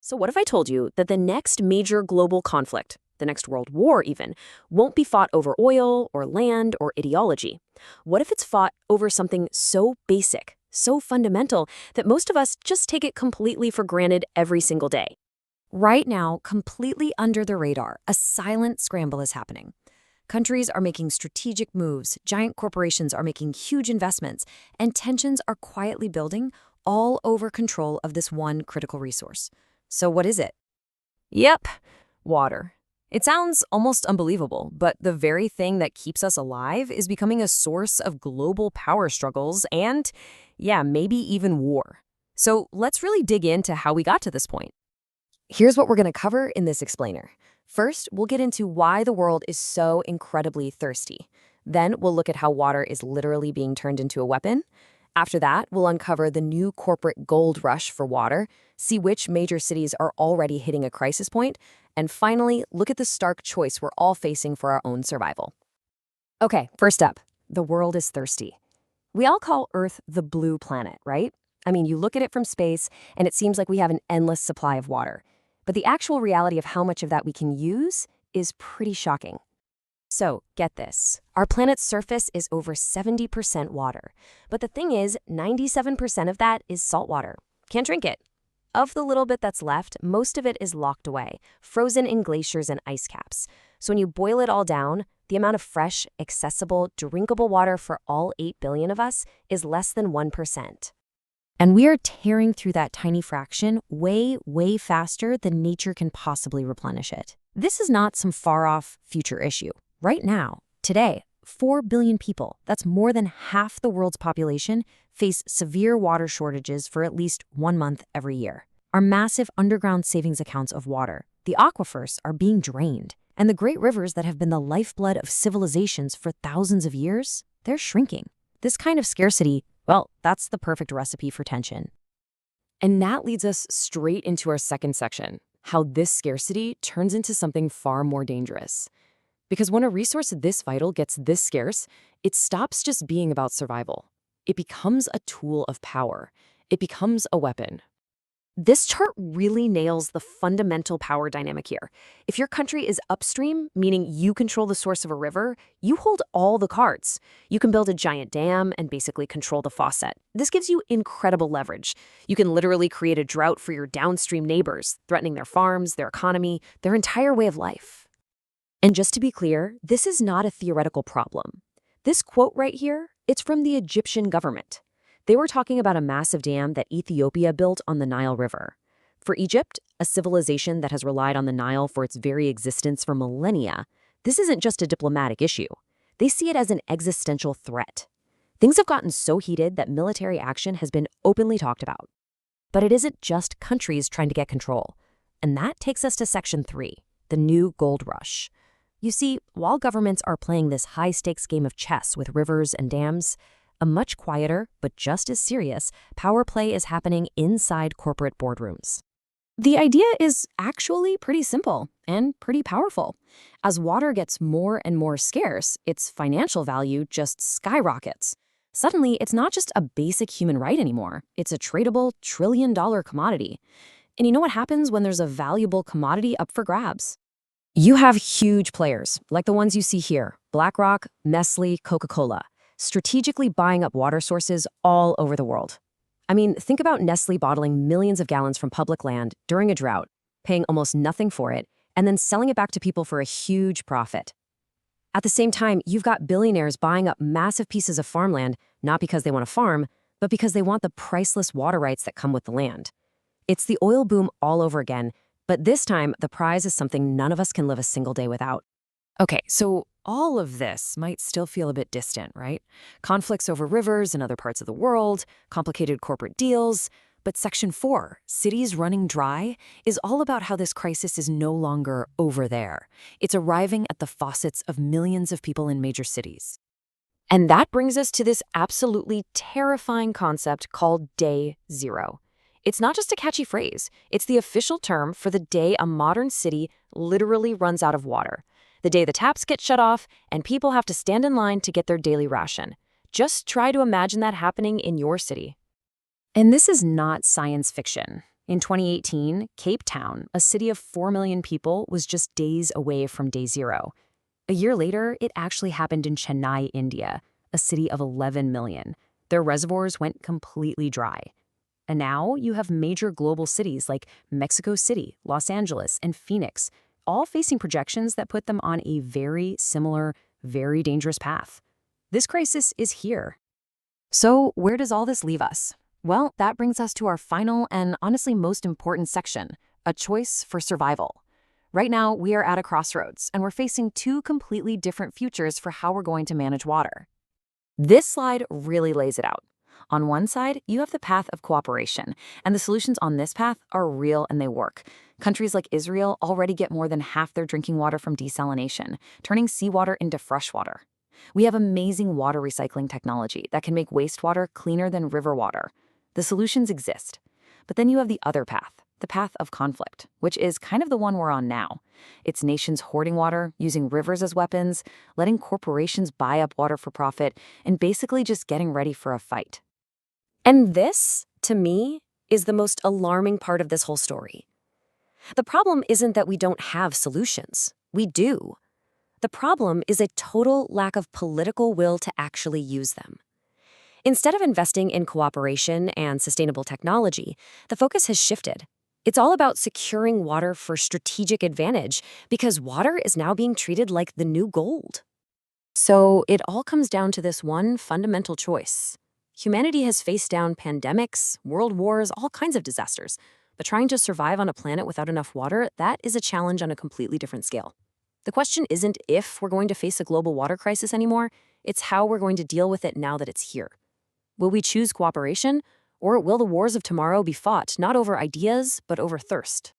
So what if I told you that the next major global conflict, the next world war even, won't be fought over oil or land or ideology? What if it's fought over something so basic, so fundamental, that most of us just take it completely for granted every single day? Right now, completely under the radar, a silent scramble is happening. Countries are making strategic moves, giant corporations are making huge investments, and tensions are quietly building all over control of this one critical resource. So what is it? Yep, water. It sounds almost unbelievable, but the very thing that keeps us alive is becoming a source of global power struggles and, yeah, maybe even war. So let's really dig into how we got to this point. Here's what we're going to cover in this explainer. First, we'll get into why the world is so incredibly thirsty. Then we'll look at how water is literally being turned into a weapon. After that, we'll uncover the new corporate gold rush for water, see which major cities are already hitting a crisis point, and finally, look at the stark choice we're all facing for our own survival. Okay, first up, the world is thirsty. We all call Earth the blue planet, right? I mean, you look at it from space, and it seems like we have an endless supply of water. But the actual reality of how much of that we can use is pretty shocking. So, get this. Our planet's surface is over 70% water. But the thing is, 97% of that is salt water. Can't drink it. Of the little bit that's left, most of it is locked away, frozen in glaciers and ice caps. So when you boil it all down, the amount of fresh, accessible, drinkable water for all 8 billion of us is less than 1%. And we are tearing through that tiny fraction way, way faster than nature can possibly replenish it. This is not some far-off future issue. Right now, today, 4 billion people, that's more than half the world's population, face severe water shortages for at least 1 month every year. Our massive underground savings accounts of water, the aquifers, are being drained. And the great rivers that have been the lifeblood of civilizations for thousands of years, they're shrinking. This kind of scarcity, well, that's the perfect recipe for tension. And that leads us straight into our second section, how this scarcity turns into something far more dangerous. Because when a resource this vital gets this scarce, it stops just being about survival. It becomes a tool of power. It becomes a weapon. This chart really nails the fundamental power dynamic here. If your country is upstream, meaning you control the source of a river, you hold all the cards. You can build a giant dam and basically control the faucet. This gives you incredible leverage. You can literally create a drought for your downstream neighbors, threatening their farms, their economy, their entire way of life. And just to be clear, this is not a theoretical problem. This quote right here, it's from the Egyptian government. They were talking about a massive dam that Ethiopia built on the Nile River. For Egypt, a civilization that has relied on the Nile for its very existence for millennia, this isn't just a diplomatic issue. They see it as an existential threat. Things have gotten so heated that military action has been openly talked about. But it isn't just countries trying to get control. And that takes us to Section 3, the new gold rush. You see, while governments are playing this high-stakes game of chess with rivers and dams, a much quieter, but just as serious, power play is happening inside corporate boardrooms. The idea is actually pretty simple and pretty powerful. As water gets more and more scarce, its financial value just skyrockets. Suddenly, it's not just a basic human right anymore. It's a tradable trillion-dollar commodity. And you know what happens when there's a valuable commodity up for grabs? You have huge players, like the ones you see here, BlackRock, Nestle, Coca-Cola, strategically buying up water sources all over the world. I mean, think about Nestle bottling millions of gallons from public land during a drought, paying almost nothing for it, and then selling it back to people for a huge profit. At the same time, you've got billionaires buying up massive pieces of farmland, not because they want to farm, but because they want the priceless water rights that come with the land. It's the oil boom all over again, but this time the prize is something none of us can live a single day without. Okay, so all of this might still feel a bit distant, right? Conflicts over rivers in other parts of the world, complicated corporate deals. But Section 4, cities running dry, is all about how this crisis is no longer over there. It's arriving at the faucets of millions of people in major cities. And that brings us to this absolutely terrifying concept called Day Zero. It's not just a catchy phrase. It's the official term for the day a modern city literally runs out of water. The day the taps get shut off and people have to stand in line to get their daily ration. Just try to imagine that happening in your city. And this is not science fiction. In 2018, Cape Town, a city of 4 million people, was just days away from day zero. A year later, it actually happened in Chennai, India, a city of 11 million. Their reservoirs went completely dry. And now you have major global cities like Mexico City, Los Angeles, and Phoenix, all facing projections that put them on a very similar, very dangerous path. This crisis is here. So where does all this leave us? Well, that brings us to our final and honestly most important section, a choice for survival. Right now, we are at a crossroads, and we're facing two completely different futures for how we're going to manage water. This slide really lays it out. On one side, you have the path of cooperation, and the solutions on this path are real and they work. Countries like Israel already get more than half their drinking water from desalination, turning seawater into fresh water. We have amazing water recycling technology that can make wastewater cleaner than river water. The solutions exist. But then you have the other path, the path of conflict, which is kind of the one we're on now. It's nations hoarding water, using rivers as weapons, letting corporations buy up water for profit, and basically just getting ready for a fight. And this, to me, is the most alarming part of this whole story. The problem isn't that we don't have solutions. We do. The problem is a total lack of political will to actually use them. Instead of investing in cooperation and sustainable technology, the focus has shifted. It's all about securing water for strategic advantage because water is now being treated like the new gold. So it all comes down to this one fundamental choice. Humanity has faced down pandemics, world wars, all kinds of disasters. But trying to survive on a planet without enough water, that is a challenge on a completely different scale. The question isn't if we're going to face a global water crisis anymore, it's how we're going to deal with it now that it's here. Will we choose cooperation, or will the wars of tomorrow be fought not over ideas, but over thirst?